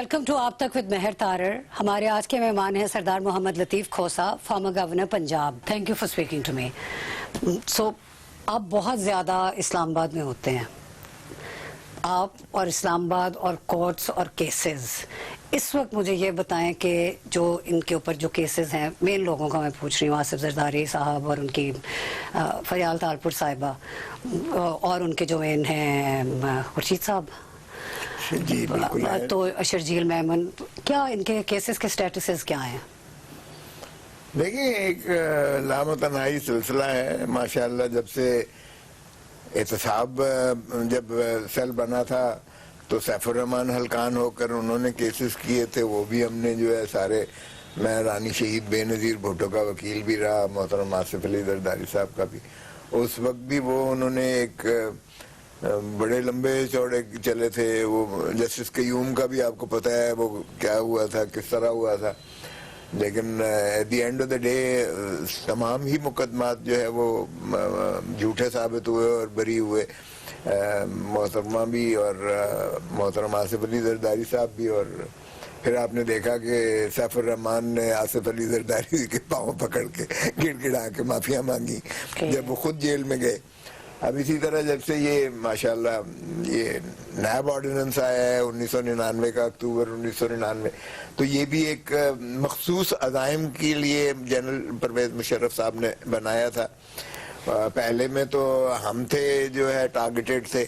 Welcome to आप तक with मेहर तारर। हमारे आज के मेहमान हैं Sardar Mohammad Latif Khosa, former governor Punjab. Thank you for speaking to me. So आप बहुत ज़्यादा इस्लामाबाद में होते हैं, आप और इस्लामाबाद और कोर्ट्स और केसेस। इस वक्त मुझे ये बताएं कि जो इनके ऊपर जो केसेस हैं, मेन लोगों का मैं पूछ रही हूँ, आसिफ जरदारी साहब और उनकी फरियाल तालपुर साहिबा और उनके जो मेन हैं खुर्शीद साहब जी, बिल्कुल तो शर्जील मेमन, क्या इनके केसेस के स्टेटसेस क्या हैं? देखिए, एक लामतनाही सिलसिला है माशाल्लाह। जब से एहतसाब जब सेल बना था तो सैफुर रहमान हल्कान होकर उन्होंने केसेस किए थे, वो भी हमने जो है सारे, मैं रानी शहीद बेनज़ीर भुट्टो का वकील भी रहा, मोहतरम आसिफ अली जरदारी साहब का भी। उस वक्त भी वो उन्होंने एक बड़े लंबे चौड़े चले थे। वो जस्टिस कयूम का भी आपको पता है वो क्या हुआ था, किस तरह हुआ था। लेकिन at the end of the day तमाम ही मुकदमात जो है वो झूठे साबित हुए और बरी हुए। मोहतरमा भी और मोहतरम आसिफ अली जरदारी साहब भी। और फिर आपने देखा कि सैफुर रहमान ने आसिफ अली जरदारी के पाँव पकड़ के गिड़गिड़ा के माफिया मांगी जब वो खुद जेल में गए। अब इसी तरह जब से ये माशाल्लाह ये नैब ऑर्डिनेंस आया है 1999 का, अक्टूबर 1999, तो ये भी एक मखसूस अज़ाइम के लिए जनरल परवेज़ मुशर्रफ साहब ने बनाया था। पहले में तो हम थे जो है टारगेटेड थे।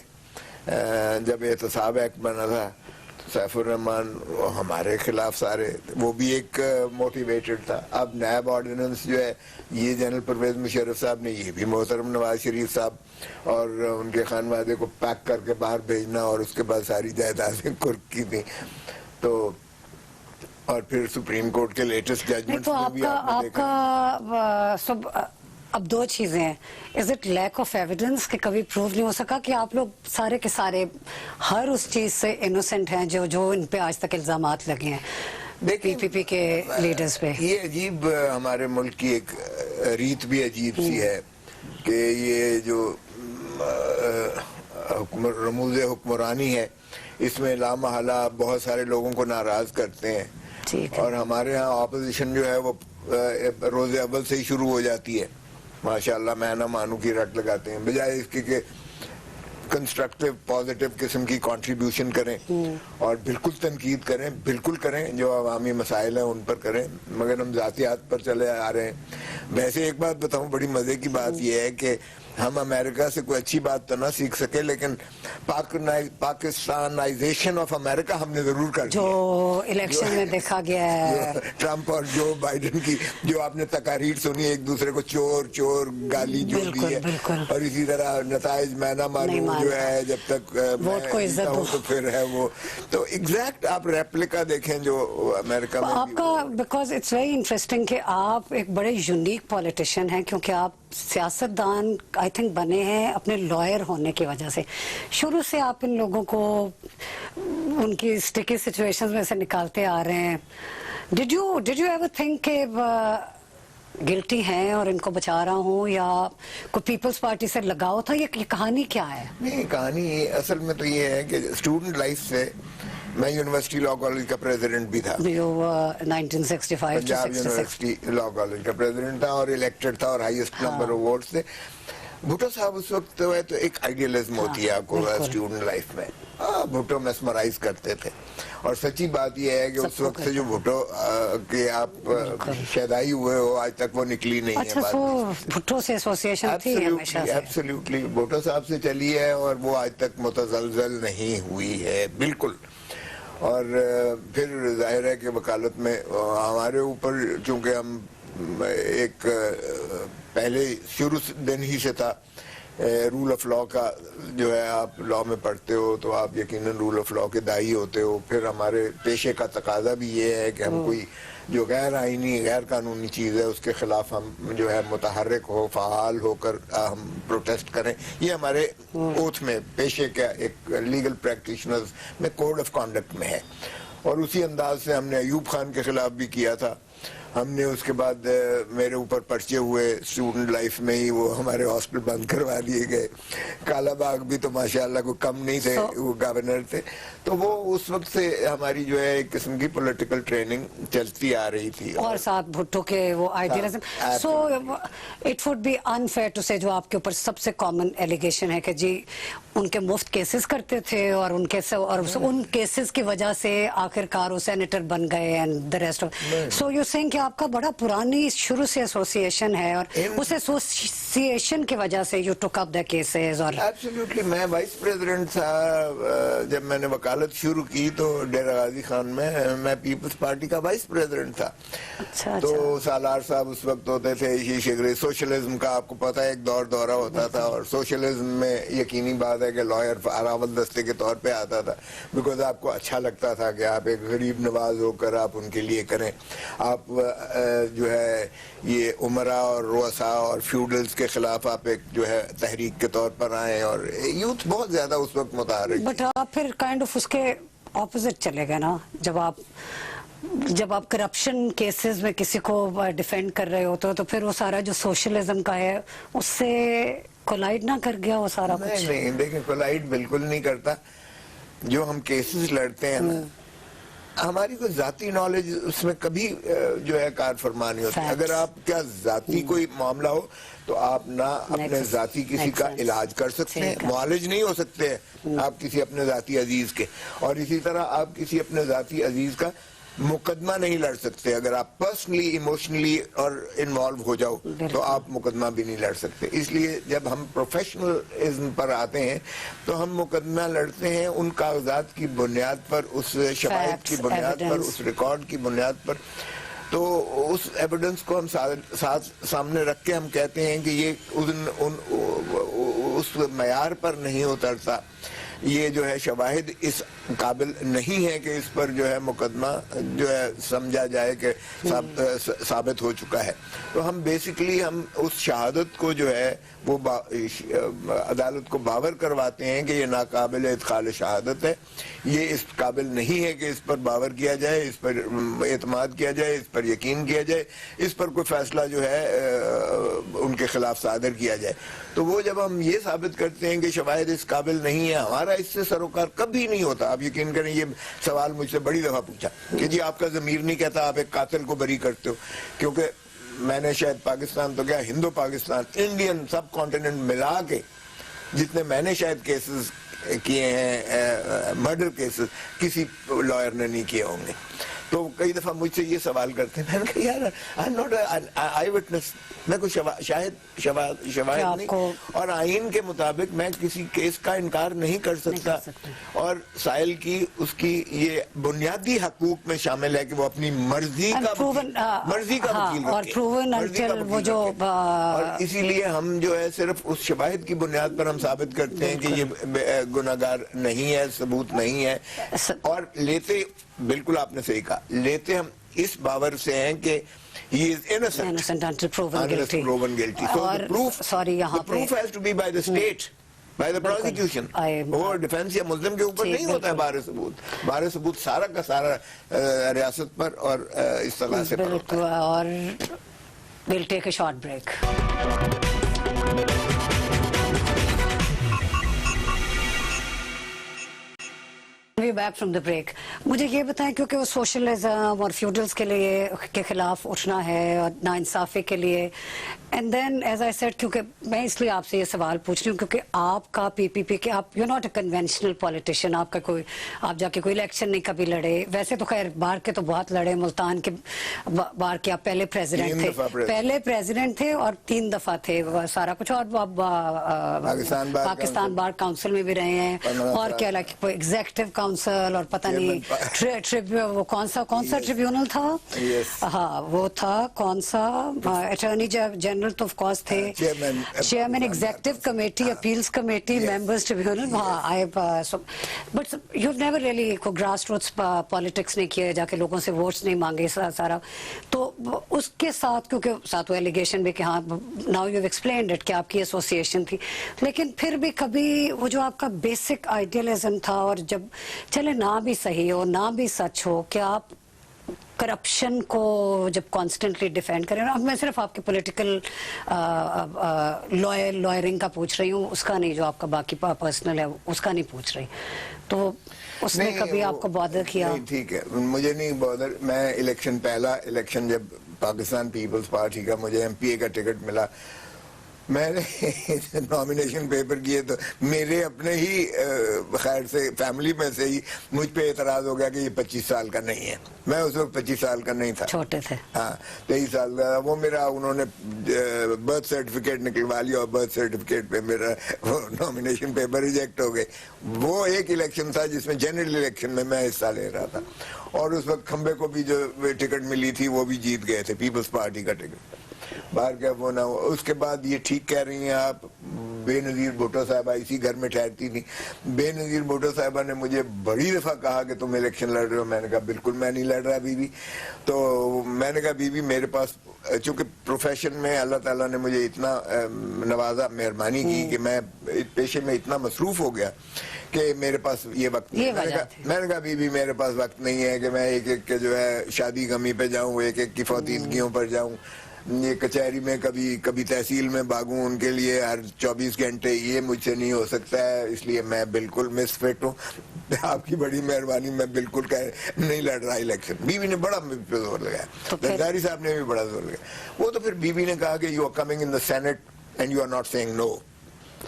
जब एहतसाब एक्ट बना था सैफुर रहमान हमारे खिलाफ सारे, वो भी एक मोटिवेटेड था। अब नैब ऑर्डिनेंस जो है ये जनरल परवेज़ मुशर्रफ साहब ने, ये भी मोहतरम नवाज शरीफ साहब और उनके खानवादे को पैक करके बाहर भेजना और उसके बाद सारी जायदादें कुर्क की थी। तो और फिर सुप्रीम कोर्ट के लेटेस्ट जजमेंट तो में भी आपने देखा। अब दो चीजें हैं। Is it lack of evidence कि कभी प्रूव नहीं हो सका कि आप लोग सारे के सारे हर उस चीज से इनोसेंट हैं जो इन पे आज तक इल्जामात लगे हैं पीपीपी के लीडर्स पे? ये अजीब, हमारे मुल्क की एक रीत भी अजीब सी है कि ये जो रमूज़ हुक्मरानी है इसमें लामहला बहुत सारे लोगों को नाराज करते हैं। और हमारे यहाँ ऑपोजिशन जो है वो रोज़े अव्वल से ही शुरू हो जाती है। माशाल्लाह मैं ना मानू की रट लगाते हैं, बजाय इसके के कंस्ट्रक्टिव पॉजिटिव किस्म की कंट्रीब्यूशन करें और बिल्कुल तनकीद करें, बिल्कुल करें, जो अवामी मसाइल हैं उन पर करें, मगर हम ज़ातियात पर चले आ रहे हैं। वैसे एक बात बताऊं, बड़ी मज़े की बात यह है कि हम अमेरिका से कोई अच्छी बात तो ना सीख सके, लेकिन पाकिस्तानाइजेशन ऑफ अमेरिका हमने जरूर कर जो इलेक्शन में देखा गया है, ट्रंप और जो बाइडेन की जो आपने तकारीर सुनी, एक दूसरे को चोर चोर गाली जो दी है, और इसी तरह नताइज मैं ना मानूं जो है, जब तक वोट को इज्जत दो तो फिर है वो। तो एग्जैक्ट आप रेप्लिका देखें जो अमेरिका में आपका। बिकॉज इट्स वेरी इंटरेस्टिंग कि आप एक बड़े यूनिक पॉलिटिशियन हैं, क्योंकि आप सियासतदान आई थिंक बने हैं अपने लॉयर होने की वजह से। शुरू से आप इन लोगों को उनकी स्टिकी सिचुएशंस में से निकालते आ रहे हैं। डिड यू एवर थिंक के गिल्टी हैं और इनको बचा रहा हूँ, या कोई पीपल्स पार्टी से लगाव था? ये कहानी क्या है? नहीं, कहानी असल में तो ये है कि स्टूडेंट लाइफ से मैं यूनिवर्सिटी लॉ कॉलेज का प्रेसिडेंट भी था। 1965 पंजाब यूनिवर्सिटी लॉ कॉलेज का प्रेसिडेंट था और इलेक्टेड था और हाईएस्ट नंबर ऑफ वोट्स थे। भुट्टो साहब उस वक्त तो है, तो एक आइडियलिज्म होती है आपको स्टूडेंट लाइफ में। भुट्टो मेस्मराइज करते थे। और सच्ची बात यह है कि उस वक्त से जो भुट्टो के आप शैदाई हुए हो, आज तक वो निकली नहीं है बात। भुट्टो से एसोसिएशन थी हमेशा से। एब्सोल्युटली भुट्टो साहब से चली है और वो आज तक मुतज़लज़ल नहीं हुई है, बिल्कुल। और फिर जाहिर है कि वकालत में हमारे ऊपर, चूंकि हम एक पहले शुरू दिन ही से था रूल ऑफ लॉ का, जो है आप लॉ में पढ़ते हो तो आप यकीनन रूल ऑफ लॉ के दाई होते हो। फिर हमारे पेशे का तकाजा भी ये है कि हम कोई जो गैर आईनी गैर कानूनी चीज़ है उसके खिलाफ हम जो है मुतहर्रिक हो, फ़आल होकर हम प्रोटेस्ट करें। ये हमारे ओथ में, पेशे का एक लीगल प्रैक्टिशनर्स में कोड ऑफ कॉन्डक्ट में है। और उसी अंदाज से हमने अयूब खान के खिलाफ भी किया था हमने उसके बाद मेरे ऊपर पर्चे हुए स्टूडेंट लाइफ में ही, वो हमारे हॉस्टल बंद करवा दिए गए। काला बाग भी तो माशाल्लाह को कम नहीं थे, वो गवर्नर थे। तो वो उस वक्त से हमारी जो है एक किस्म की पॉलिटिकल ट्रेनिंग चलती आ रही थी। और साथ भुट्टो के वो idealism. So it would be unfair to say जो आपके ऊपर सबसे कॉमन एलिगेशन है कि जी उनके मुफ्त केसेस करते थे और उन केसेस की वजह से आखिरकार वो सेनेटर बन गए and the rest of. So you saying कि आपका बड़ा पुरानी शुरू से एसोसिएशन है और उस एसोसिएशन की वजह से you took up the cases. और एब्सोल्युटली, मैं वाइस प्रेसिडेंट था जब मैंने वकालत शुरू की तो डेरा गाजी खान में मैं पीपल्स पार्टी का वाइस प्रेसिडेंट था। अच्छा, तो सालार साहब उस वक्त होते थे, शीशे सोशलिज्म का आपको पता है एक दौरा होता था, और सोशलिज्म में यकीनी बात है कि लॉयर अरावल दस्ते के तौर पे आता था, बिकॉज आपको अच्छा लगता था कि आप एक गरीब नवाज होकर आप उनके लिए करें। आप जो है ये उमरा और रोसा और फ्यूडल्स के खिलाफ आप एक जो है तहरीक के तौर पर आए, और यूथ बहुत ज्यादा उस वक्त मुताहरिक। बट आप फिर काइंड ऑफ उसके ऑपोजिट चले गए ना, जब आप करप्शन केसेस में किसी को डिफेंड कर रहे होते हो तो फिर वो सारा जो सोशलिज्म का है उससे कोलाइड ना कर गया वो सारा कुछ? नहीं, देखिए कोलाइड बिल्कुल नहीं करता। जो हम केसेस लड़ते हैं ना, हमारी कोई जाती नॉलेज उसमें कभी जो है कार फरमा नहीं होती। अगर आप क्या जाती कोई मामला हो तो आप ना अपने जाती किसी का इलाज कर सकते हैं, मुआलिज नहीं हो सकते हैं आप किसी अपने जाती अजीज के, और इसी तरह आप किसी अपने जाती अजीज का मुकदमा नहीं लड़ सकते। अगर आप पर्सनली इमोशनली और इन्वॉल्व हो जाओ तो आप मुकदमा भी नहीं लड़ सकते। इसलिए जब हम प्रोफेशनलिज्म पर आते हैं तो हम मुकदमा लड़ते हैं उन कागजात की बुनियाद पर, उस शवाहिद की बुनियाद पर, उस रिकॉर्ड की बुनियाद पर। तो उस एविडेंस को हम सामने रख के हम कहते हैं कि ये उस मयार पर नहीं उतरता, ये जो है शवाहिद इस काबिल नहीं है कि इस पर जो है मुकदमा जो है समझा जाए कि साबित हो चुका है। तो हम बेसिकली हम उस शहादत को जो है वो अदालत को बावर करवाते हैं कि ये नाकाबिल इत्काल शहादत है, ये इस काबिल नहीं है कि इस पर बावर किया जाए, इस पर एतमाद किया जाए, इस पर यकीन किया जाए, इस पर कोई फैसला जो है उनके खिलाफ सादर किया जाए। तो वो जब हम ये साबित करते हैं कि शवाहिद इस काबिल नहीं है, हमारा इससे सरोकार कभी नहीं होता। आप यकीन करें, ये सवाल मुझसे बड़ी दफा पूछा कि जी आपका ज़मीर नहीं कहता आप एक कातिल को बरी करते हो, क्योंकि मैंने शायद पाकिस्तान तो क्या हिंदो पाकिस्तान इंडियन सब कॉन्टिनेंट मिला के जितने मैंने शायद केसेस किए हैं मर्डर केसेस किसी लॉयर ने नहीं किए होंगे। तो कई दफा मुझसे ये सवाल करते हैं, मैंने कहा यार I am not I witness, मैं कोई शवाहिद नहीं, और आइन के मुताबिक मैं किसी केस का इनकार नहीं कर सकता। और साहिल की उसकी ये बुनियादी हकूक में शामिल है कि वो अपनी मर्जी का वकील रखे, और इसीलिए हम जो है सिर्फ उस शवाहिद की बुनियाद पर हम साबित करते हैं कि ये गुनाहगार नहीं है, सबूत नहीं है। और लेते, बिल्कुल आपने सही कहा, लेते हम इस बावर से हैं कि he is innocent until proven guilty. So the proof has to be by the state, by the prosecution. वो डिफेंस या मुल्जिम के ऊपर नहीं होता है बारे सबूत। बारे सबूत सारा का सारा रियासत पर और इस तरह से पर होता है। और we'll take a short break. Back from the break. मुझे ये बताएं, क्योंकि वो सोशलिज्म और फ्यूडल्स के खिलाफ उठना है और नाइंसाफी के लिए, and then as I said, क्योंकि मैं इसलिए आपसे ये सवाल पूछ रही हूँ क्योंकि आपका पीपीपी के आप you not a conventional politician, आपका कोई आप जाके कोई इलेक्शन नहीं कभी लड़े। वैसे तो खैर बार के तो बहुत लड़े, मुल्तान के बार के आप पहले प्रेसिडेंट थे और 3 दफा थे सारा कुछ, और पाकिस्तान बार काउंसिल में भी रहे हैं, और क्या कोई एग्जीक्यूटिव काउंसिल, और पता नहीं वो कौन सा ट्रिब्यूनल था, हाँ वो था कौन सा, अटॉर्नी जनरल तो ऑफ कोर्स थे, chairman executive committee, appeals committee, members tribunal. But you never really को ग्रास रूट्स पॉलिटिक्स नहीं किया, जाके लोगों से वोट्स नहीं मांगे सारा। तो उसके साथ क्योंकि साथ वो एलिगेशन भी कि हाँ नाउ यू एक्सप्लेन्ड इट कि आपकी एसोसिएशन थी, लेकिन फिर भी कभी वो जो आपका बेसिक आइडियलिज्म था, और जब चले ना भी सही हो ना भी सच हो, कि आप करप्शन को जब कॉन्स्टेंटली डिफेंड करें, अब मैं सिर्फ आपके पॉलिटिकल लॉयरिंग का पूछ रही हूँ, उसका नहीं, जो आपका बाकी पर्सनल है उसका नहीं पूछ रही, तो उसने कभी आपको बॉदर किया? नहीं, ठीक है, मुझे नहीं बॉदर। मैं पहला इलेक्शन जब पाकिस्तान पीपल्स पार्टी का मुझे एमपीए का टिकट मिला, मैंने नॉमिनेशन पेपर किए तो मेरे अपने ही खैर से फैमिली में से ही मुझ पे एतराज हो गया कि ये 25 साल का नहीं है। मैं उस वक्त 25 साल का नहीं था, छोटे थे। हाँ, 23 साल का। वो मेरा उन्होंने बर्थ सर्टिफिकेट निकलवा लिया और बर्थ सर्टिफिकेट पे मेरा नॉमिनेशन पेपर रिजेक्ट हो गए। वो एक इलेक्शन था जिसमें जनरल इलेक्शन में मैं हिस्सा ले रहा था, और उस वक्त खंबे को भी जो टिकट मिली थी वो भी जीत गए थे, पीपल्स पार्टी का टिकट बाहर का वो ना हो। उसके बाद ये ठीक कह रही हैं आप, बेनजीर भुट्टो साहबा इसी घर में ठहरती थी। बेनजीर भुट्टो साहबा ने मुझे बड़ी दफा कहा कि तुम इलेक्शन लड़ रहे हो। मैंने कहा बिल्कुल मैं नहीं लड़ रहा बीबी। तो मैंने कहा बीबी मेरे पास, चूंकि प्रोफेशन में अल्लाह ताला ने मुझे इतना नवाजा, मेहरबानी की कि मैं पेशे में इतना मसरूफ हो गया कि मेरे पास ये वक्त नहीं। मैंने कहा बीबी मेरे पास वक्त नहीं है कि मैं एक एक के जो है शादी गमी पे जाऊं, एक एक की फौतीदगियों पर जाऊं, ये कचहरी में कभी तहसील में भागूं उनके लिए हर 24 घंटे, ये मुझसे नहीं हो सकता है। इसलिए मैं बिल्कुल मिसफिट हूँ। आपकी बड़ी मेहरबानी, मैं बिल्कुल नहीं लड़ रहा इलेक्शन। बीवी ने बड़ा मुझ पे जोर लगाया, जरदारी साहब ने भी बड़ा जोर लगाया। वो तो फिर बीवी ने कहा कि you are coming in the senate and you are not saying no.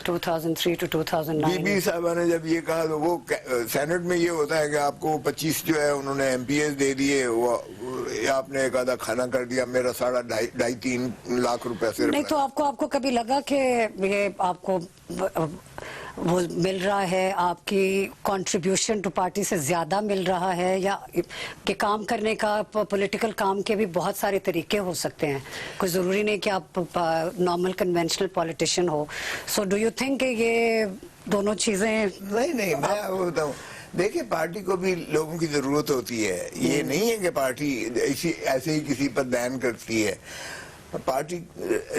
2003 to 2009 Bibi साहबा ने जब ये कहा, तो वो सेनेट में ये होता है कि आपको 25 जो है उन्होंने एमपीएस दे दिए, वो आपने एक आधा खाना कर दिया, मेरा 2.5-3 लाख रुपए से नहीं। तो आपको कभी लगा कि ये आपको वो मिल रहा है, आपकी कंट्रीब्यूशन टू पार्टी से ज्यादा मिल रहा है, या कि काम करने का, पॉलिटिकल काम के भी बहुत सारे तरीके हो सकते हैं, कोई जरूरी नहीं कि आप नॉर्मल कन्वेंशनल पॉलिटिशियन हो। सो डू यू थिंक ये दोनों चीजें? नहीं, मैं वो बताऊं, देखिए पार्टी को भी लोगों की जरूरत होती है। ये नहीं है कि पार्टी ऐसे ही किसी पर बैन करती है। Party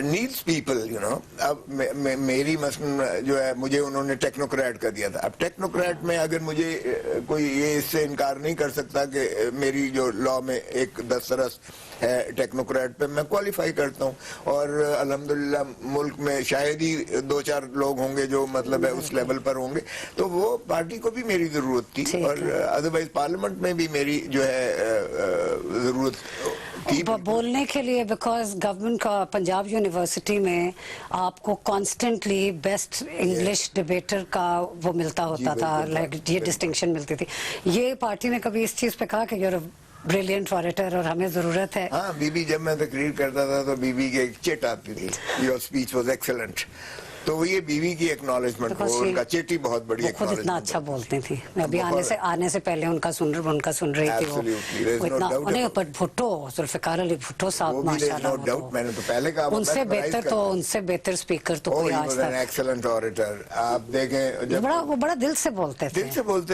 needs people, you know. अब मेरी मसलन जो है, मुझे उन्होंने टेक्नोक्रेट कर दिया था। अब टेक्नोक्रेट में अगर मुझे कोई ये इससे इनकार नहीं कर सकता कि मेरी जो लॉ में एक दस्तरस है टेक्नोक्रेट पे, मैं क्वालिफाई करता हूँ। और अल्हम्दुलिल्लाह मुल्क में शायद ही 2-4 लोग होंगे जो मतलब है उस लेवल पर होंगे। तो वो पार्टी को भी मेरी जरूरत थी, और अदरवाइज पार्लियामेंट में भी मेरी जो है जरूरत थी बोलने के लिए। बिकॉज गवर्नमेंट का पंजाब यूनिवर्सिटी में आपको कॉन्स्टेंटली बेस्ट इंग्लिश डिबेटर का वो मिलता होता था, लाइक ये डिस्टिंक्शन मिलती थी। ये पार्टी ने कभी इस चीज पे कहा कि यूर ब्रिलियंट ऑरेटर और हमें जरूरत है? हाँ, बीबी जब मैं तकरीर करता था तो बीबी की एक चिट आती थी, योर स्पीच वाज एक्सीलेंट। तो ये बीवी की एक्नॉलेजमेंट हो, उनका चिट्ठी बहुत बड़ी खुद इतना अच्छा बोलते थे। मैं अभी आने से पहले उनका सुन रही थी। वो इतना नहीं, पर भुट्टो, जुल्फिकार अली भुट्टो साहब माशाल्लाह, मैंने तो पहले कहा उनसे बेहतर स्पीकर तो कोई आज तक। Excellent orator. आप देखें, वो बड़ा दिल से बोलते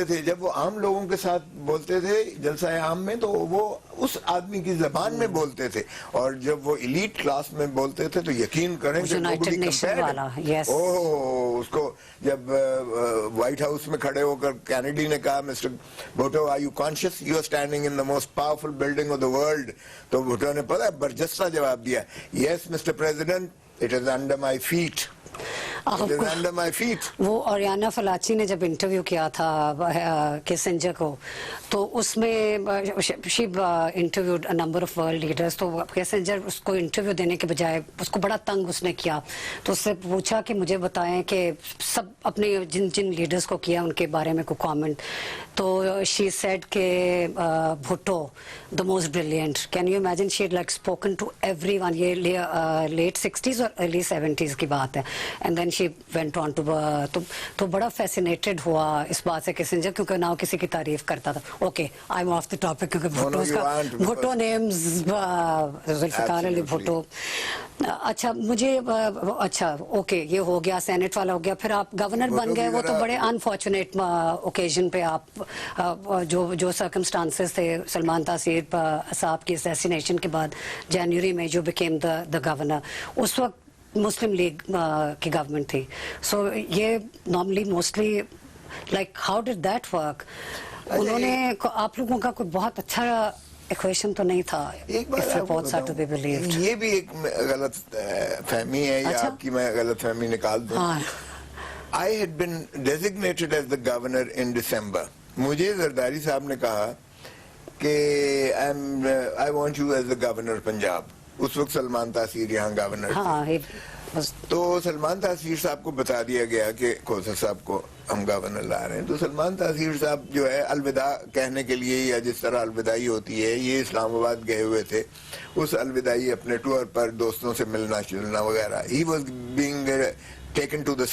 थे। जब वो आम लोगों के साथ बोलते थे जलसा आम में, तो वो उस आदमी की जबान में बोलते थे, और जब वो इलीट क्लास में बोलते थे तो यकीन करें यूनाइटेड नेशन वाला। उसको जब व्हाइट हाउस में खड़े होकर कैनेडी ने कहा, mister Bhutto are you conscious you are standing in the most powerful building of the world, तो भुट्टो ने पता है बरजस्ता जवाब दिया, yes mister president it is under my feet. वो ओरियाना फलाची ने जब इंटरव्यू किया था किसिंजर को, तो उसमें she interviewed a number of world leaders. तो किसिंजर उसको इंटरव्यू देने के बजाय उसको बड़ा तंग उसने किया। तो उससे पूछा कि मुझे बताएं कि सब अपने जिन लीडर्स को किया उनके बारे में कोई कमेंट। तो शी सेड के Bhutto the most brilliant. Can you imagine, she like spoken to everyone. ये लेट 60s और अर्ली 70s की बात है। And then she went on to, तो बड़ा फैसिनेटेड हुआ इस बात से किसिंजर, क्योंकि ना किसी की तारीफ करता था। Okay, I am of the topic, क्योंकि भुट्टो नेम्स जुल्फिकार अली भुट्टो। अच्छा, अच्छा ओके, ये हो गया, सेनेट वाला हो गया, फिर आप गवर्नर बन गए। वो तो बड़े अनफॉर्चुनेट ओकेजन पे आप जो सर्कमस्टांसेस थे, सलमान तासीर साहब की असैसिनेशन के बाद जनवरी में जो बिकेम द गवर्नर, उस वक्त मुस्लिम लीग की गवर्नमेंट थी। सो ये normally mostly like how did that work? उन्होंने आप लोगों का कोई बहुत अच्छा इक्वेशन तो नहीं था। एक बात If आपको reports are to be बताऊं, believed. ये भी एक गलत फहमी है या अच्छा? आपकी मैं गलत फहमी निकाल दूं। हाँ I had been designated as the governor in December. मुझे जरदारी साहब ने कहा कि I want you as the governor Punjab. उस वक्त सलमान तासीर यहाँ गवर्नर थे। हाँ तो सलमान तासीर साहब को बता दिया गया कि खोसर साहब को हम गवर्नर ला रहे हैं। तो सलमान तासीर साहब जो है अलविदा कहने के लिए या जिस तरह अलविदाई होती है, ये इस्लामाबाद गए हुए थे, उस अलविदाई अपने टूर पर दोस्तों से मिलना जुलना वगैरह। He was being taken to the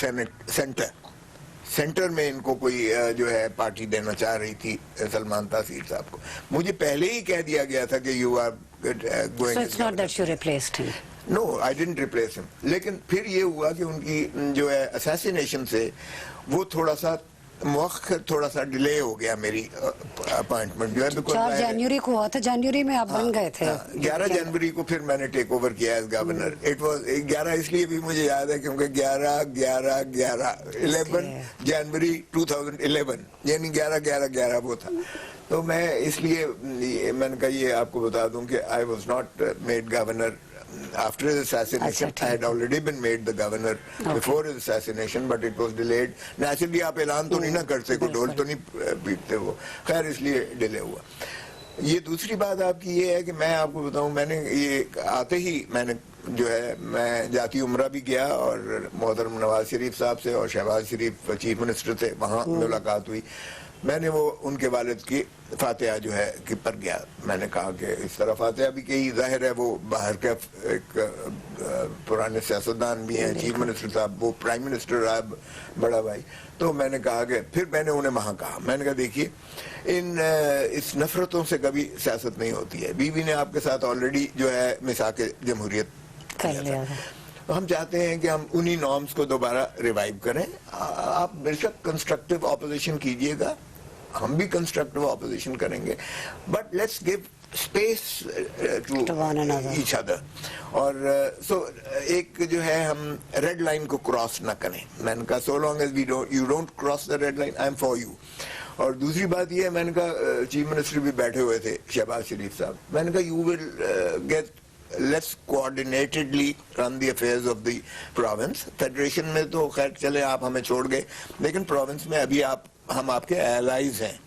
centre में इनको कोई जो है पार्टी देना चाह रही थी सलमान तासीर साहब को। मुझे पहले ही कह दिया गया था कि you are going. So it's not that you replaced him. No I didn't replace him. लेकिन फिर ये हुआ कि उनकी जो है असैसिनेशन से वो थोड़ा सा डिले हो गया मेरी अपॉइंटमेंट जो है। 4 जनवरी को हुआ था, जनवरी में आप बन गए थे। 11 जनवरी को फिर मैंने टेक ओवर किया एज गवर्नर। इट वाज 11 इसलिए भी मुझे याद है क्योंकि 11 जनवरी 2011 यानी 11 वो था। तो मैं इसलिए मैंने कहा ये आपको बता दूं कि I was not made governor after his assassination. I had already been made the governor before his assassination, but it was delayed. Naturally आप ऐलान तो नहीं ना करते, कोई ढोल तो नहीं पीटते हो, खैर इसलिए डिले हुआ। ये दूसरी बात आपकी ये है कि मैं आपको बताऊं, मैंने ये आते ही मैंने जो है मैं जाती उम्रा भी गया और मोहतरम नवाज शरीफ साहब से और शहबाज शरीफ चीफ मिनिस्टर थे, वहाँ मुलाकात हुई। मैंने वो उनके वालिद की फातिहा जो है कि पर गया। मैंने कहा कि इस तरह फातिहा भी कही, जाहिर है वो बाहर के एक पुराने सियासतदान भी हैं, चीफ मिनिस्टर साहब, वो प्राइम मिनिस्टर रहा बड़ा भाई। तो मैंने कहा कि फिर मैंने उन्हें वहाँ कहा, मैंने कहा देखिए इस नफरतों से कभी सियासत नहीं होती है। बीवी ने आपके साथ ऑलरेडी जो है मिसाक जमहूरियत कर लिया था। हम चाहते हैं कि हम उन्हीं नॉर्म्स को दोबारा रिवाइव करें। आप बेशक कंस्ट्रक्टिव ऑपोजिशन कीजिएगा, हम भी कंस्ट्रक्टिव ऑपोजिशन करेंगे, but let's give space to each other. और सो एक जो है हम रेड लाइन को क्रॉस ना करें। मैंने कहा so long as you don't cross the red line, I am for you. और दूसरी बात ये है, मैंने कहा चीफ मिनिस्टर भी बैठे हुए थे शहबाज शरीफ साहब, मैंने कहा you will get let's coordinatedly run the affairs of the province. Federation में तो खैर चले आप हमें छोड़ गए, लेकिन प्रोविंस में अभी हम आपके एलाइज हैं।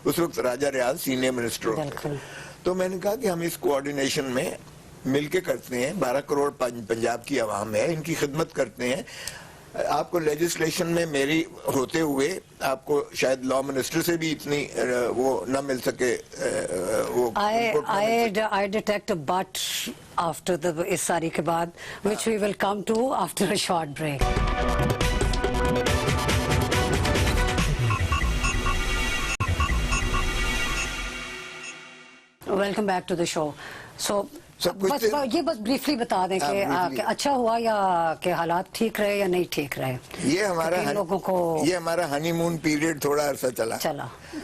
उस वक्त राजा रियाज सीनियर मिनिस्टर होते। तो मैंने कहा कि हम इस कोऑर्डिनेशन में मिलके करते हैं। 12 करोड़ पंजाब की आवाम है, इनकी खिदमत करते हैं। आपको लेजिस्लेशन में मेरी होते हुए आपको शायद लॉ मिनिस्टर से भी इतनी वो न मिल सके। वो I detect a but after the इस सारी के बाद, which we will come to after a short break. Welcome back to the show. So ये बस ब्रीफली बता दें कि अच्छा हुआ या कि हालात ठीक रहे या नहीं ठीक रहे। ये हमारा हनीमून पीरियड थोड़ा अरसा चला,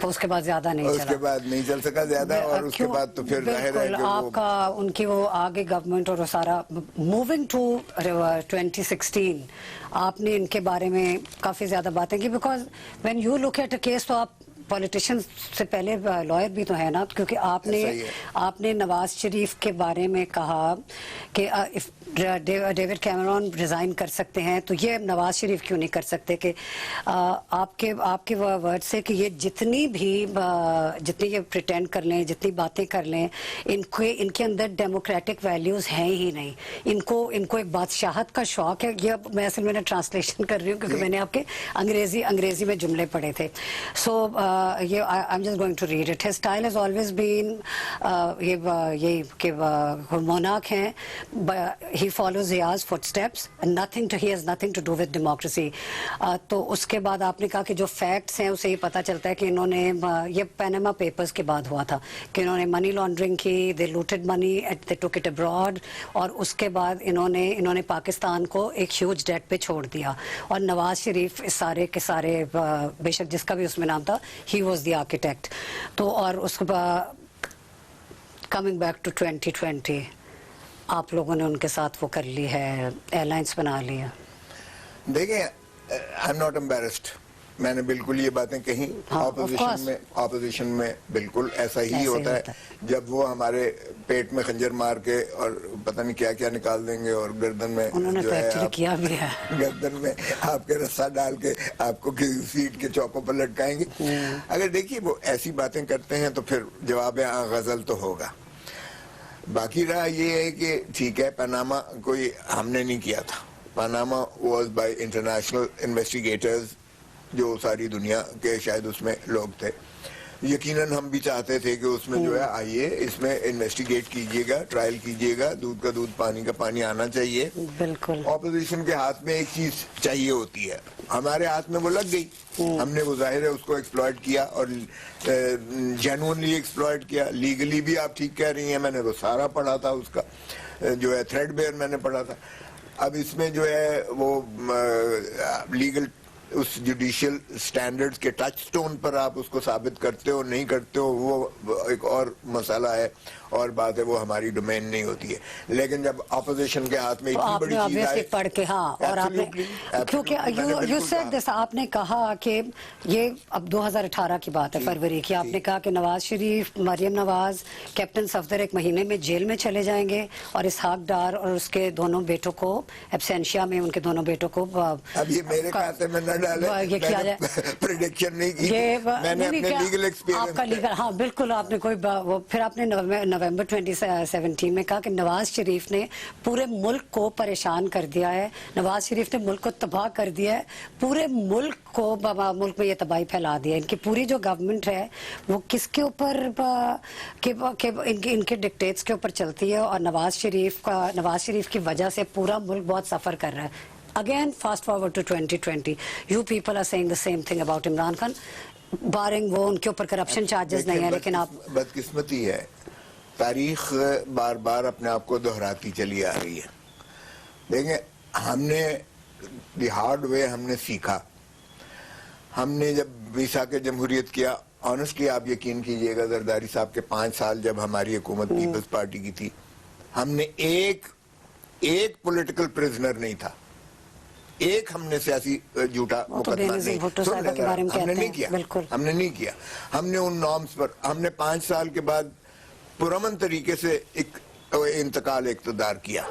तो उसके बाद ज्यादा नहीं चला, उसके बाद नहीं चल सका ज्यादा, और उसके बाद तो फिर जाहिर है कि आपका उनकी वो आगे गवर्नमेंट और सारा मूविंग टू 2016 आपने इनके बारे में काफी ज्यादा बातें की। Because when you look at a case, तो आप पॉलिटिशियन से पहले लॉयर भी तो है ना, क्योंकि आपने नवाज शरीफ के बारे में कहा कि इफ डेविड कैमरॉन रिजाइन कर सकते हैं तो ये नवाज शरीफ क्यों नहीं कर सकते। कि आपके वर्ड से कि ये जितनी ये प्रिटेंड कर लें, जितनी बातें कर लें, इनके अंदर डेमोक्रेटिक वैल्यूज हैं ही नहीं। इनको एक बादशाहत का शौक है। ये मैं असल में ट्रांसलेशन कर रही हूँ क्योंकि मैंने आपके अंग्रेजी में जुमले पढ़े थे। सो I'm just going to read it. His style has always been monarch हैं, he follows Zia's footsteps and he has nothing to do with democracy. तो उसके बाद आपने कहा कि जो facts हैं उसे ये पता चलता है कि इन्होंने ये पैनामा पेपर्स के बाद हुआ था कि इन्होंने मनी लॉन्ड्रिंग की, they looted money, they took it abroad, और उसके बाद इन्होंने पाकिस्तान को एक ह्यूज डेट पे छोड़ दिया। और नवाज शरीफ इस सारे के सारे बेशक जिसका भी उसमें नाम था, he was the architect. तो और उसके बाद coming back to 2020 आप लोगों ने उनके साथ वो कर ली है, एयरलाइंस बना लिया। देखिए, I'm not embarrassed मैंने बिल्कुल ये बातें कही। हाँ, of course. ऑपोजिशन में बिल्कुल ऐसा ही ऐसा ही होता होता है जब वो हमारे पेट में खंजर मार के और पता नहीं क्या क्या निकाल देंगे और गर्दन में उन्होंने जो तो है एक्चुअली आप- किया भी है। गर्दन में आपके रस्सा डाल के आपको किसी सीट के चौकों पर लटकाएंगे। अगर देखिए वो ऐसी बातें करते हैं तो फिर जवाब है हाँ, गजल तो होगा। बाकी रहा ये है कि ठीक है, पनामा कोई हमने नहीं किया था, Panama was by international investigators, जो सारी दुनिया के शायद उसमें लोग थे। यकीनन हम भी चाहते थे कि उसमें जो है आइए, इसमें इन्वेस्टिगेट कीजिएगा, ट्रायल कीजिएगा, दूध का दूध पानी का पानी आना चाहिए। बिल्कुल। ऑपोजिशन के हाथ में एक चीज चाहिए होती है, हमारे हाथ में वो लग गई, हमने वो जाहिर है उसको एक्सप्लॉइट किया और जेन्युइनली एक्सप्लॉइट किया। लीगली भी आप ठीक कह रही हैं, मैंने वो सारा पढ़ा था, उसका जो है थ्रेडबेयर मैंने पढ़ा था। अब इसमें जो है वो लीगल उस जुडिशियल स्टैंडर्ड्स के टच स्टोन पर आप उसको साबित करते हो नहीं करते हो वो एक और मसला है और बात है, वो हमारी डोमेन नहीं होती है। लेकिन जब ऑपोजिशन के हाथ में तो इतनी आपने बड़ी चीज ऑब्वियसली आए, पढ़ के, हाँ, और आपने क्योंकि यू सेड दिस, आपने कहा कि ये अब 2018 की बात है, फरवरी की, आपने कहा कि नवाज शरीफ, मरियम नवाज, कैप्टन सफदर एक महीने में जेल में चले जाएंगे और इसहाक डार और उसके दोनों बेटों को एब्सेंशिया में, उनके दोनों बेटों को अब ये मेरे खाते में न डाले, ये किया जाए, प्रेडिक्शन नहीं की, ये मैंने अपने लीगल एक्सपीरियंस आपका लीगल, हाँ बिल्कुल, आपने कोई वो फिर आपने नवंबर 2017 में कहा कि नवाज शरीफ ने पूरे मुल्क को परेशान कर दिया है, नवाज शरीफ ने मुल्क को तबाह कर दिया है, पूरे मुल्क को, मुल्क में ये तबाही फैला दी है। इनकी पूरी जो गवर्नमेंट है वो किसके ऊपर इनके डिक्टेट्स के ऊपर चलती है और नवाज शरीफ की वजह से पूरा मुल्क बहुत सफर कर रहा है। Again, fast forward to 2020, you people are saying the same thing about Imran Khan, barring वो उनके ऊपर करप्शन चार्जेस नहीं है, लेकिन आप बदकिस्मती है, तारीख बार बार अपने आप को दोहराती चली आ रही है। देखें, हमने द हार्ड वे हमने सीखा, हमने जब मीसा के जमहूरियत किया, ऑनेस्टली आप यकीन कीजिएगा जरदारी साहब के 5 साल जब हमारी हुकूमत पीपल्स पार्टी की थी, हमने एक पॉलिटिकल प्रिजनर नहीं था, एक हमने सियासी झूठा मुकदमा नहीं, हमने नहीं किया, हमने नहीं किया। हमने उन नॉर्म्स पर, हमने 5 साल के बाद पुरअमन तरीके से एक इंतकाल इक़्तिदार किया,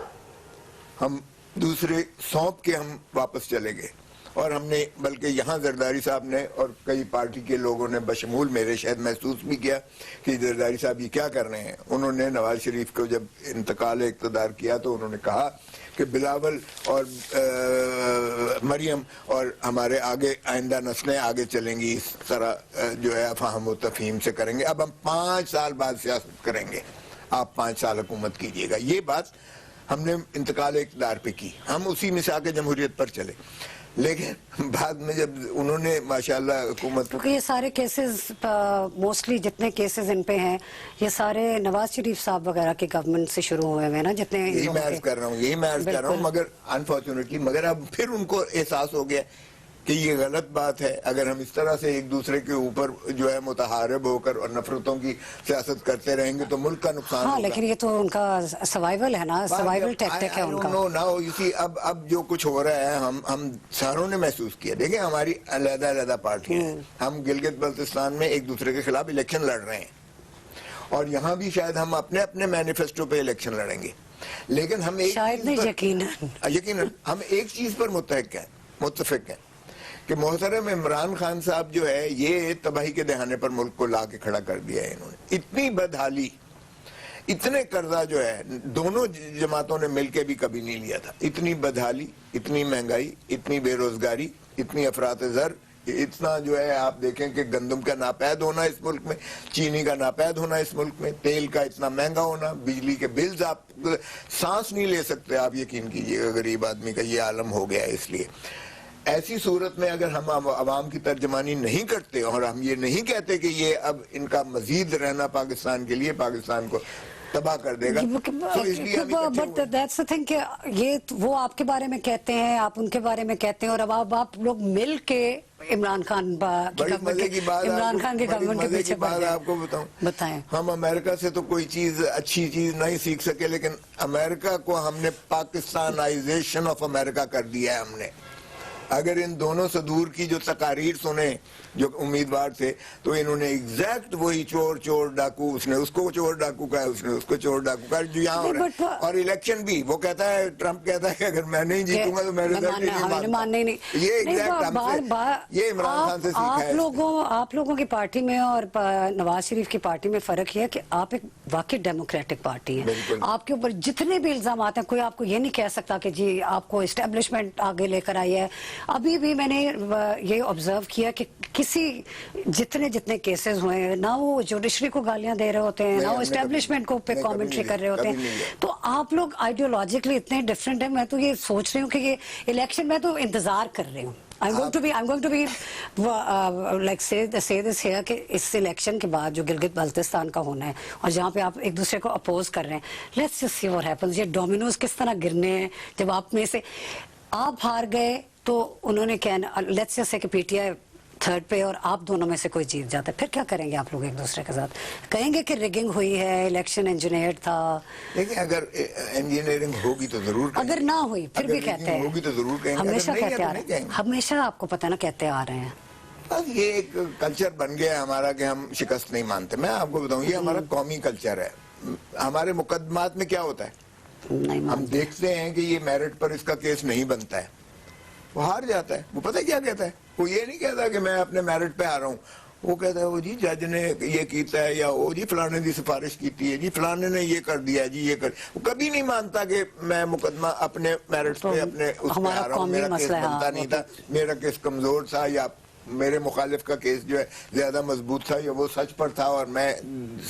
हम दूसरे सौंप के हम वापस चले गए और हमने, बल्कि यहाँ जरदारी साहब ने और कई पार्टी के लोगों ने बशमूल मेरे शायद महसूस भी किया कि जरदारी साहब ये क्या कर रहे हैं। उन्होंने नवाज शरीफ को जब इंतकाल इक़्तिदार किया तो उन्होंने कहा कि बिलावल और मरियम और हमारे आगे आइंदा नस्लें आगे चलेंगी, इस तरह जो है अफाहम व तफहीम से करेंगे, अब हम 5 साल बाद सियासत करेंगे, आप 5 साल हुकूमत कीजिएगा। ये बात हमने इंतकाल इक़्तिदार पे की, हम उसी मिसाक जमहूरियत पर चले। लेकिन बाद में जब उन्होंने माशाल्लाह हुकूमत, क्योंकि ये सारे केसेस मोस्टली जितने केसेस इन पे हैं ये सारे नवाज शरीफ साहब वगैरह की गवर्नमेंट से शुरू हुए हैं ना, जितने यही मैं अर्ज कर रहा हूँ, मगर अनफॉर्चुनेटली मगर अब फिर उनको एहसास हो गया कि ये गलत बात है। अगर हम इस तरह से एक दूसरे के ऊपर जो है मुतहारिब होकर और नफरतों की सियासत करते रहेंगे तो मुल्क का नुकसान होगा। लेकिन ये तो उनका सर्वाइवल है ना, सर्वाइवल टैक्टिक है उनका। नाउ यू सी, अब जो कुछ हो रहा है हम सारों ने महसूस किया। देखिए, हमारी अलग-अलग पार्टियां हैं, हम गिलगित बल्तिस्तान में एक दूसरे के खिलाफ इलेक्शन लड़ रहे हैं और यहाँ भी शायद हम अपने अपने मैनिफेस्टो पे इलेक्शन लड़ेंगे, लेकिन हम यकीनन हम एक चीज पर मुत्तफिक हैं कि मोहतरम इमरान खान साहब जो है ये तबाही के दहाने पर मुल्क को ला के खड़ा कर दिया है इन्होंने। इतनी बदहाली, इतने कर्जा जो है दोनों जमातों ने मिलके भी कभी नहीं लिया था, इतनी बदहाली, इतनी महंगाई, इतनी बेरोजगारी, इतनी अफरात ज़र, इतना जो है आप देखें कि गंदम का नापैद होना इस मुल्क में, चीनी का नापैद होना इस मुल्क में, तेल का इतना महंगा होना, बिजली के बिल्स आप सांस नहीं ले सकते, आप यकीन कीजिएगा गरीब आदमी का ये आलम हो गया है। इसलिए ऐसी सूरत में अगर हम आवाम की तर्जमानी नहीं करते और हम ये नहीं कहते कि ये अब इनका मजीद रहना पाकिस्तान के लिए पाकिस्तान को तबाह कर देगा, तो इसलिए बट दैट्स द थिंग कि ये वो आपके बारे में कहते हैं, आप उनके बारे में कहते हैं और अब आप लोग मिल के इमरान खान की गवर्नमेंट के पीछे आपको बताएं, हम अमेरिका से तो कोई चीज अच्छी चीज नहीं सीख सके, लेकिन अमेरिका को हमने पाकिस्तानाइजेशन ऑफ अमेरिका कर दिया है। हमने अगर इन दोनों सदूर की जो तकारीर सुने जो उम्मीदवार थे, तो इन्होंने एग्जैक्ट वही चोर चोर डाकू, उसने उसको चोर डाकू कहा, उसने उसको चोर डाकू कहा, जो यहाँ हो रहा है। और इलेक्शन भी वो कहता है, ट्रंप कहता है कि अगर मैं नहीं जीतूंगा तो मेरे मानने नहीं। ये एग्जैक्ट ये इमरान खान से सीखा है। आप लोगों की पार्टी में और नवाज शरीफ की पार्टी में फर्क है कि आप एक वाकई डेमोक्रेटिक पार्टी है। आपके ऊपर जितने भी इल्जाम आते हैं, कोई आपको ये नहीं कह सकता कि जी आपको एस्टेब्लिशमेंट आगे लेकर आई है। अभी भी मैंने ये ऑब्जर्व किया कि किसी जितने केसेस हुए हैं ना, वो जुडिशरी को गालियां दे रहे होते हैं, ना वो एस्टेब्लिशमेंट को पे कमेंट्री कर रहे होते हैं। तो आप लोग आइडियोलॉजिकली इतने डिफरेंट है। मैं तो ये सोच रही हूँ कि ये इलेक्शन में तो इंतजार कर रही हूँ। I'm going to be like say this here कि इस इलेक्शन के बाद जो गिलगित बल्तिस्तान का होना है और जहाँ पे आप एक दूसरे को अपोज कर रहे हैं, let's just see what happens। ये डोमिनोज किस तरह गिरने हैं। जब आप में से आप हार गए तो उन्होंने क्या, let's just say कि पीटीआई थर्ड पे और आप दोनों में से कोई जीत जाता है, फिर क्या करेंगे आप लोग एक दूसरे के साथ? कहेंगे कि रिगिंग हुई है, इलेक्शन इंजीनियर था। लेकिन अगर इंजीनियरिंग होगी तो जरूर कहेंगे। अगर ना हुई फिर भी कहते हैं, होगी तो जरूर कहेंगे। हमेशा कहते आ रहे हैं, हमेशा आपको पता ना कहते आ रहे हैं। बस ये एक कल्चर बन गया है हमारा कि हम शिकस्त नहीं मानते। मैं आपको बताऊं, ये हमारा कौमी कल्चर है। हमारे मुकदमात में क्या होता है, हम देखते हैं कि ये मेरिट पर इसका केस नहीं बनता है, वो हार जाता है। वो पता है क्या कहता है, वो ये नहीं कहता कि मैं अपने मेरिट पे आ रहा हूँ, वो कहता है वो जी जज ने ये कीता है, या वो जी फलाने की सिफारिश की है, जी फलाने ने ये कर दिया, जी ये कर। वो कभी नहीं मानता कि मैं मुकदमा अपने मेरिट पे अपने उस पे आ रहा हूँ, मेरा केस बनता नहीं था, मेरा केस कमजोर था, या मेरे मुखालिफ का केस जो है ज्यादा मजबूत था, या वो सच पर था और मैं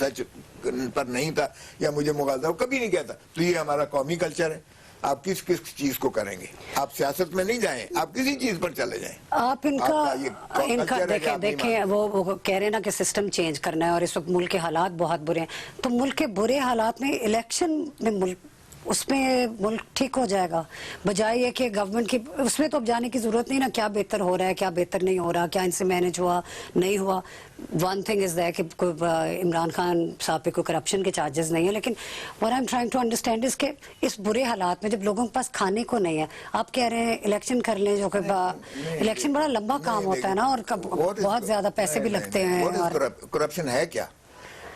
सच पर नहीं था, या मुझे मुखालिफ था। वो कभी नहीं कहता। तो ये हमारा कौमी कल्चर है। आप किस किस चीज को करेंगे, आप सियासत में नहीं जाएं, आप किसी चीज पर चले जाएं। आप इनका देखें वो कह रहे हैं ना कि सिस्टम चेंज करना है और इस वक्त मुल्क के हालात बहुत बुरे हैं। तो मुल्क के बुरे हालात में इलेक्शन में उसमें मुल्क ठीक हो जाएगा, बजाय ये कि गवर्नमेंट की उसमें तो अब जाने की जरूरत नहीं ना, क्या बेहतर हो रहा है क्या बेहतर नहीं हो रहा, क्या इनसे मैनेज हुआ नहीं हुआ। वन थिंग इज दैट कि इमरान खान साहब पे कोई करप्शन के चार्जेस नहीं है, लेकिन what I am trying to understand is के इस बुरे हालात में जब लोगों के पास खाने को नहीं है, आप कह रहे हैं इलेक्शन कर लें, जो कि इलेक्शन बड़ा लंबा काम होता है ना और बहुत ज्यादा पैसे भी लगते हैं। करप्शन है क्या?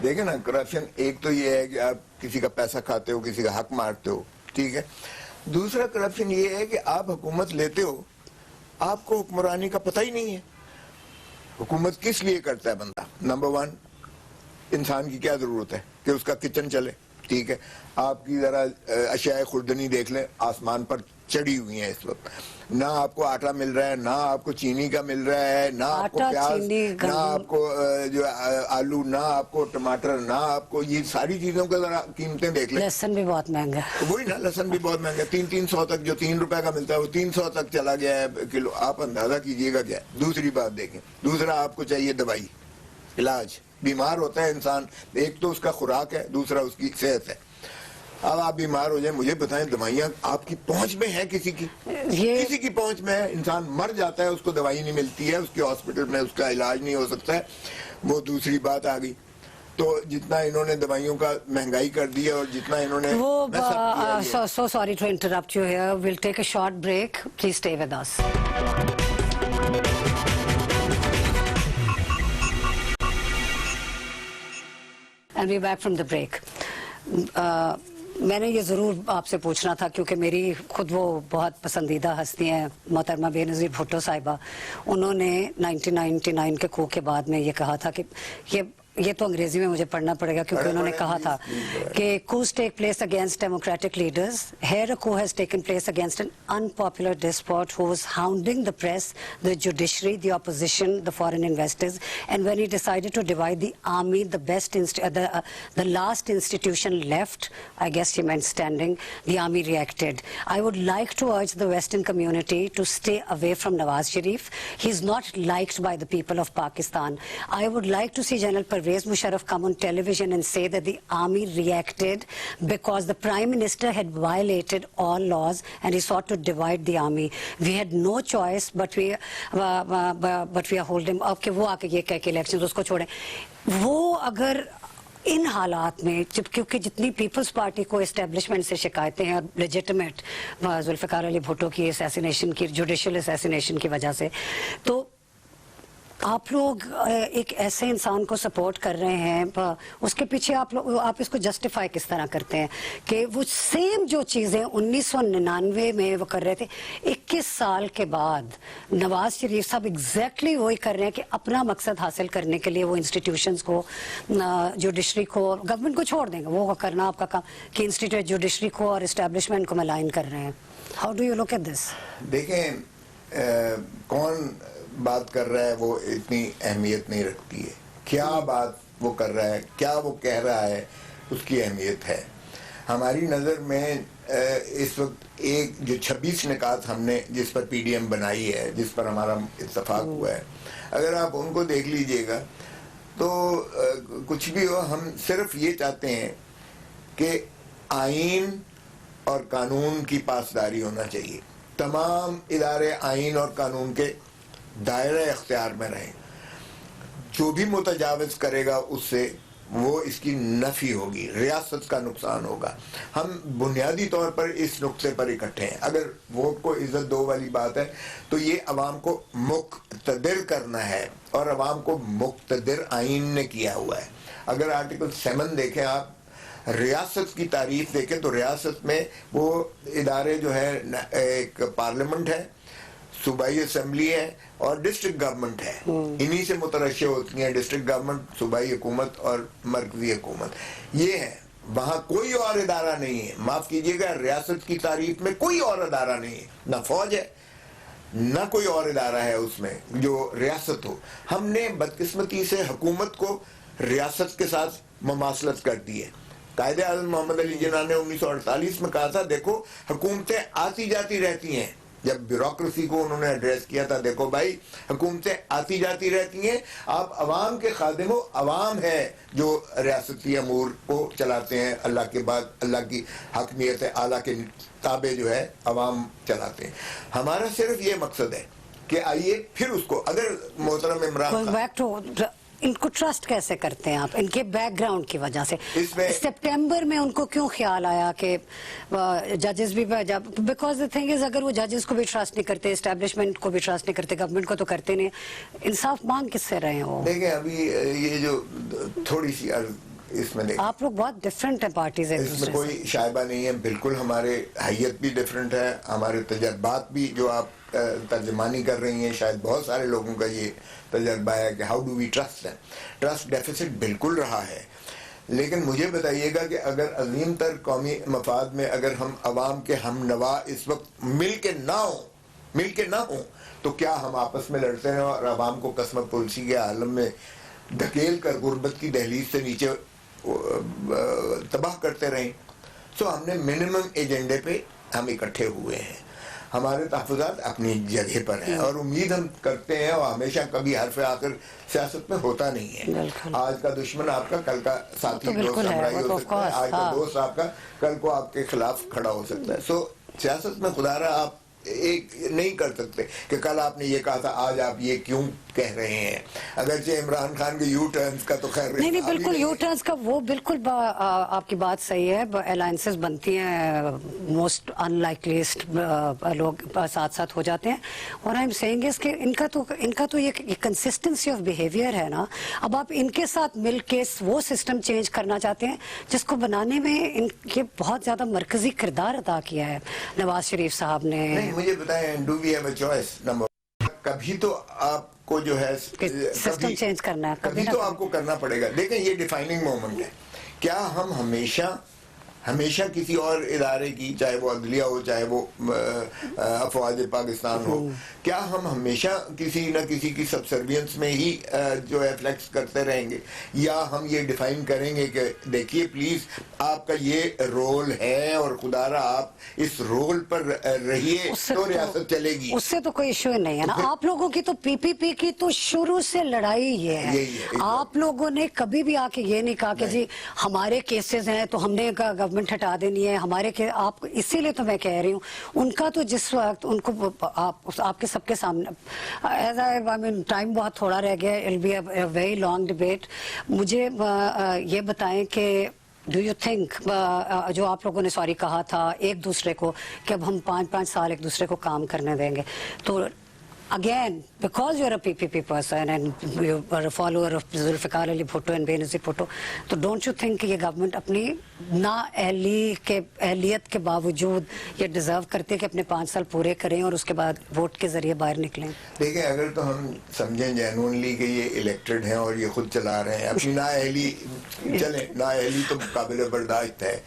देखिए ना, करप्शन एक तो ये है कि आप किसी का पैसा खाते हो, किसी का हक मारते हो, ठीक है। दूसरा करप्शन ये है कि आप हुकूमत लेते हो, आपको हुक्मरानी का पता ही नहीं है। हुकूमत किस लिए करता है बंदा? नंबर वन, इंसान की क्या जरूरत है कि उसका किचन चले, ठीक है। आपकी जरा अशियाए खुर्दनी देख लें, आसमान पर चढ़ी हुई है इस वक्त। ना आपको आटा मिल रहा है, ना आपको चीनी का मिल रहा है, ना आपको प्याज, ना आपको जो आलू, ना आपको टमाटर, ना आपको ये सारी चीजों का जरा कीमतें देख लें। लहसुन भी बहुत महंगा है। वही ना, लहसुन भी बहुत महंगा है। 300 तक, जो 3 रुपए का मिलता है वो 300 तक चला गया है किलो। आप अंदाजा कीजिएगा क्या। दूसरी बात देखें, दूसरा आपको चाहिए दवाई, इलाज। बीमार होता है इंसान, एक तो उसका खुराक है, दूसरा उसकी सेहत है। अब आप बीमार हो जाए, मुझे बताएं दवाइयाँ आपकी पहुंच में है? किसी की पहुंच में है? इंसान मर जाता है, उसको दवाई नहीं मिलती है, उसके हॉस्पिटल में उसका इलाज नहीं हो सकता है। वो दूसरी बात आ गई। तो जितना इन्होंने दवाइयों का महंगाई कर दी है और जितना इन्होंने so sorry to interrupt you here. We'll take a short break. Please stay with us. And we're back from the break. मैंने ये ज़रूर आपसे पूछना था क्योंकि मेरी खुद वो बहुत पसंदीदा हस्ती हैं मोहतरमा बेनज़ीर भुट्टो साहिबा। उन्होंने 1999 के coup के बाद में ये कहा था कि ये तो अंग्रेजी में मुझे पढ़ना पड़ेगा क्योंकि उन्होंने कहा था कि coups take place against democratic leaders. Here a coup has taken place against an unpopular despot who was hounding the press, the judiciary, the opposition, the foreign investors. And when he decided to divide the army, the last institution left, I guess he meant standing, the army reacted. I would like to urge the Western community to stay away from Nawaz Sharif. He's not liked by the people of Pakistan. I would like to see General Pervez Musharraf come on television and say that the army reacted because the Prime Minister had violated all laws and he sought to divide the army. We had no choice, but we are holding. अब कि वो आके ये कह के election उसको छोड़े, वो अगर इन हालात में जब क्योंकि जितनी पीपल्स पार्टी को एस्टेब्लिशमेंट से शिकायतें हैं और लेजिटिमेट जुल्फिकार अली भुट्टो की असैसिनेशन की जुडिशियल असैसिनेशन की वजह से, तो आप लोग एक ऐसे इंसान को सपोर्ट कर रहे हैं, उसके पीछे आप इसको जस्टिफाई किस तरह करते हैं कि वो सेम जो चीज़ें 1999 में वो कर रहे थे, 21 साल के बाद नवाज शरीफ साहब एग्जैक्टली वही कर रहे हैं कि अपना मकसद हासिल करने के लिए वो इंस्टीट्यूशंस को, जुडिशरी को, गवर्नमेंट को छोड़ देंगे, वो करना आपका काम, कि इंस्टीट्यूट जुडिशरी को और इस्टेब्लिशमेंट को मलाइन कर रहे हैं। How do you look at this? देखें, कौन बात कर रहा है वो इतनी अहमियत नहीं रखती है, क्या बात वो कर रहा है, क्या वो कह रहा है, उसकी अहमियत है। हमारी नज़र में इस वक्त एक जो 26 निकात हमने जिस पर पीडीएम बनाई है, जिस पर हमारा इत्तेफाक हुआ है, अगर आप उनको देख लीजिएगा तो कुछ भी हो, हम सिर्फ ये चाहते हैं कि आइन और कानून की पासदारी होना चाहिए, तमाम इदारे आइन और कानून के दायरे इख्तियार में रहें, जो भी मुतजाविज करेगा उससे वो इसकी नफी होगी, रियासत का नुकसान होगा। हम बुनियादी तौर पर इस नुक्ते पर इकट्ठे हैं। अगर वोट को इज्जत दो वाली बात है तो ये अवाम को मुक्तदिर करना है, और अवाम को मुक्तदिर आइन ने किया हुआ है। अगर आर्टिकल 7 देखें आप, रियासत की तारीफ देखें तो रियासत में वो इदारे जो है, एक पार्लियामेंट है, सूबाई असम्बली है और डिस्ट्रिक्ट गवर्नमेंट है, इन्हीं से मुतरश्शे होती हैं डिस्ट्रिक्ट गवर्नमेंट, सूबाई हुकूमत और मरकजी हुकूमत, ये है। वहाँ कोई और इदारा नहीं है, माफ कीजिएगा, रियासत की तारीफ में कोई और इदारा नहीं है, ना फौज है ना कोई और इदारा है उसमें जो रियासत हो। हमने बदकिस्मती से हुकूमत को रियासत के साथ मुमासलत कर दी है। कायदे आज़म मोहम्मद अली जिन्ना ने 1948 में कहा था, देखो हुकूमतें आती जाती रहती हैं। जब ब्यूरोक्रेसी को उन्होंने एड्रेस किया था, देखो भाई हुकूमतें आती जाती रहती हैं, आप अवाम के खादिम हो, अवाम है जो रियासती अमूर को चलाते हैं, अल्लाह के बाद अल्लाह की हकमियत आला के ताबे जो है अवाम चलाते हैं। हमारा सिर्फ ये मकसद है कि आइए फिर उसको, अगर मोहतरम इमरान खान, इनको ट्रस्ट कैसे करते हैं आप, इनके बैकग्राउंड की वजह से? सितंबर में उनको क्यों ख्याल आया कि जजेस भी, बिकॉज द थिंग इज, अगर वो जजेस को भी ट्रस्ट नहीं करते, एस्टेब्लिशमेंट को भी ट्रस्ट नहीं करते, गवर्नमेंट को तो करते नहीं, इंसाफ मांग किससे रहे हैं वो? देखिए अभी ये जो थोड़ी सी इसमें देखिए, आप लोग बहुत डिफरेंट है पार्टीज, इसमें कोई शायबा नहीं है, बिल्कुल हमारे हैयत भी डिफरेंट है, हमारे तजर्बात भी, जो आप तर्जमानी कर रही हैं, शायद बहुत सारे लोगों का ये तजर्बा है कि how do we trust them. Trust deficit बिल्कुल रहा है, लेकिन मुझे बताइएगा कि अगर अजीम तर कौमी मफाद में अगर हम अवाम के हम नवा इस वक्त मिल के ना हो तो क्या हम आपस में लड़ते हैं और अवाम को कसमत पुलसी के आलम में धकेल कर गुर्बत की दहलीज से नीचे तबाह करते रहें? सो हमने मिनिमम एजेंडे पे हम इकट्ठे हुए हैं, हमारे तहफ़्फ़ुज़ात अपनी जगह पर हैं, और उम्मीद हम करते हैं, और हमेशा कभी हर्फ आखिर सियासत में होता नहीं है। आज का दुश्मन आपका कल का साथी दोस्त हमराही हो सकता है, आज का दोस्त आपका कल को आपके खिलाफ खड़ा हो सकता है। सो सियासत में खुदारा आप एक नहीं कर सकते कि कल आपने ये कहा था, आज आप ये क्यों कह रहे हैं। अगरचे इमरान खान के यू टर्न्स का तो खैर नहीं, बिल्कुल यू टर्न्स का वो बिल्कुल आपकी बात सही है, अलायंसेस बनती हैं, मोस्ट अनलाइकलीस्ट लोग साथ साथ हो जाते हैं, और आई एम सेइंग इज कि इनका तो ये कंसिस्टेंसी ऑफ बिहेवियर है ना। अब आप इनके साथ मिलके वो सिस्टम चेंज करना चाहते हैं जिसको बनाने में इनके बहुत ज्यादा मरकजी किरदार अदा किया है नवाज शरीफ साहब ने। मुझे बताएं, do we have a choice? Number, कभी तो आपको जो है सिस्टम चेंज करना है, कभी तो आपको करना पड़ेगा। देखें ये डिफाइनिंग मोमेंट है, क्या हम हमेशा किसी और इदारे की, चाहे वो अदलिया हो, चाहे वो अफवाज पाकिस्तान हो, क्या हम हमेशा किसी न किसी की सबसर्वियंस में ही जो है फ्लेक्स करते रहेंगे, या हम ये डिफाइन करेंगे कि देखिए प्लीज आपका ये रोल है और खुदारा आप इस रोल पर रहिए तो रियासत चलेगी? उससे तो कोई इश्यू नहीं है ना। आप लोगों की तो पीपीपी की तो शुरू से लड़ाई ये है, आप लोगों ने कभी भी आके ये नहीं कहा कि जी हमारे केसेस हैं तो हमने गवर्नमेंट गवर्नमेंट हटा देनी है हमारे के आप, इसीलिए तो मैं कह रही हूँ उनका तो जिस वक्त उनको आपके सबके सामने एज आई मीन टाइम बहुत थोड़ा रह गया, it be a very long debate. मुझे ये बताएं कि डू यू थिंक जो आप लोगों ने सॉरी कहा था एक दूसरे को कि अब हम 5-5 साल एक दूसरे को काम करने देंगे, तो again because you're a PPP person and you are a follower of Zulfikar Ali Bhutto and Benazir Bhutto, तो don't you think ये गवर्नमेंट अपनी एहलियत के बावजूद ये डिजर्व करते हैं कि अपने 5 साल पूरे करें और उसके बाद वोट के जरिए बाहर निकलें? देखिए, अगर तो हम समझें जेन्युइनली कि ये इलेक्टेड हैं और ये खुद चला रहे हैं, अपनी नाअहली चले, नाअहली तो काबिल बर्दाश्त है,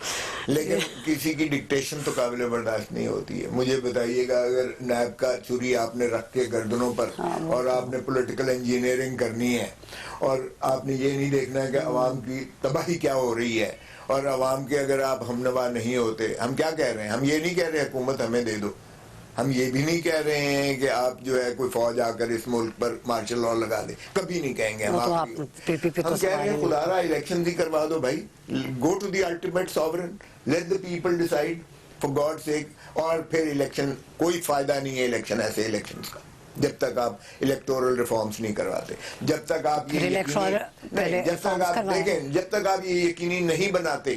लेकिन किसी की डिक्टेशन तो काबिल बर्दाश्त नहीं होती है। मुझे बताइएगा, अगर नैब का चुरी आपने रख के गर्दनों पर और आपने पॉलिटिकल इंजीनियरिंग करनी है और आपने ये नहीं देखना है कि अवाम की तबाही क्या हो रही है, और अवाम के अगर आप हमनवा नहीं होते, हम क्या कह रहे हैं, हम ये नहीं कह रहे हुकूमत हमें दे दो, हम ये भी नहीं कह रहे हैं कि आप जो है कोई फौज आकर इस मुल्क पर मार्शल लॉ लगा दे, कभी नहीं कहेंगे हम। हम कह रहे हैं खुदारा इलेक्शन ही करवा दो भाई, go to the ultimate sovereign, let the people decide for God sake, और फिर इलेक्शन, कोई फायदा नहीं है इलेक्शन, ऐसे इलेक्शन का, जब तक आप इलेक्टोरल रिफॉर्म्स नहीं करवाते, जब तक आप ये जब तक आप ये यकीनी नहीं बनाते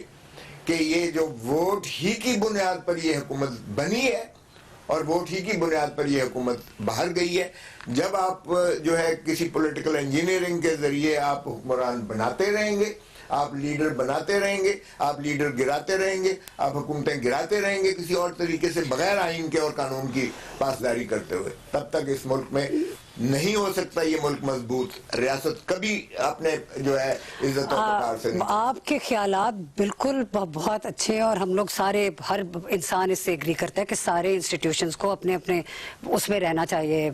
कि ये जो वोट ही की बुनियाद पर ये हुकूमत बनी है और वोट ही की बुनियाद पर ये हुकूमत बाहर गई है, जब आप जो है किसी पॉलिटिकल इंजीनियरिंग के जरिए आप हुक्मरान बनाते रहेंगे, आप लीडर बनाते रहेंगे, आप लीडर गिराते रहेंगे, आप हुकूमतें गिराते रहेंगे किसी और तरीके से, बगैर आइन के और कानून की पासदारी करते हुए, तब तक इस मुल्क में नहीं हो सकता ये मुल्क मजबूत। रियासत कभी अपने जो है इज्जत और वक़ार से नहीं। आपके ख्यालात बिल्कुल बहुत अच्छे हैं और हम लोग सारे, हर इंसान इससे एग्री करता है कि सारे इंस्टीट्यूशंस को अपने अपने उसमें रहना चाहिए,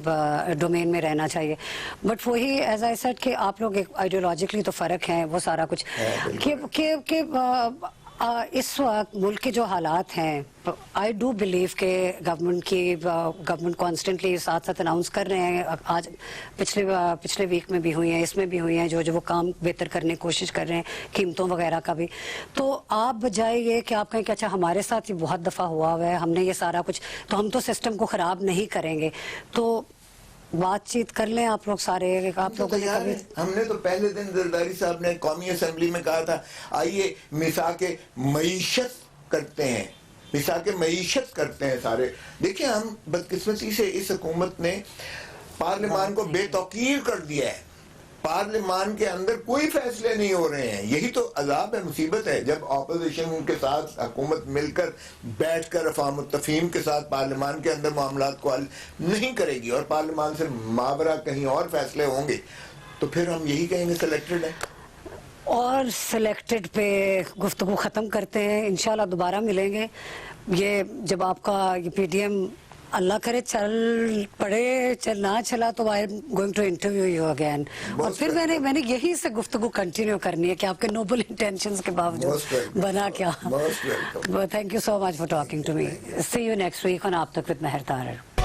डोमेन में रहना चाहिए, बट वही एज आई सेड कि आप लोग एक आइडियोलॉजिकली तो फ़र्क है वो सारा कुछ कि इस वक्त मुल्क के जो हालात हैं, आई डू बिलीव के गवर्नमेंट कॉन्स्टेंटली साथ साथ अनाउंस कर रहे हैं, आज पिछले वीक में भी हुई हैं, इसमें भी हुई हैं, जो वो काम बेहतर करने की कोशिश कर रहे हैं, कीमतों वगैरह का भी। तो आप बजाय ये कि आप कहें कि अच्छा हमारे साथ ये बहुत दफ़ा हुआ है, हमने ये सारा कुछ, तो हम तो सिस्टम को ख़राब नहीं करेंगे, तो बातचीत कर लें आप लोग सारे। आप लोगों ने कभी, हमने तो पहले दिन जरदारी साहब ने कौमी असेंबली में कहा था, आइए मिसाके मईशत करते हैं, मिसाके मईशत करते हैं सारे। देखिए, हम बदकिस्मती से इस हुकूमत ने पार्लियामान को बेतौकीर कर दिया है, पार्लियामान के अंदर कोई फैसले नहीं हो रहे हैं, यही तो अजाब है, मुसीबत है। जब अपोजिशन के साथ हुकूमत मिलकर बैठकर अफ़ाम तफ़हीम के साथ पार्लियामान के अंदर मामलात को हल नहीं करेगी और पार्लियामान से मावरा कहीं और फैसले होंगे, तो फिर हम यही कहेंगे सिलेक्टेड है। और सिलेक्टेड पे गुफ्तगू ख़त्म करते हैं, इंशाल्लाह दोबारा मिलेंगे। ये जब आपका ये PDM अल्लाह करे चल पड़े, चल ना चला, तो I am going to interview you again, और फिर मैंने यही से गुफ्तगू कंटिन्यू करनी है कि आपके नोबल इंटेंशंस के बावजूद बना क्या। Thank you so much for talking to me. See you next week on आप तक विद महर तारर।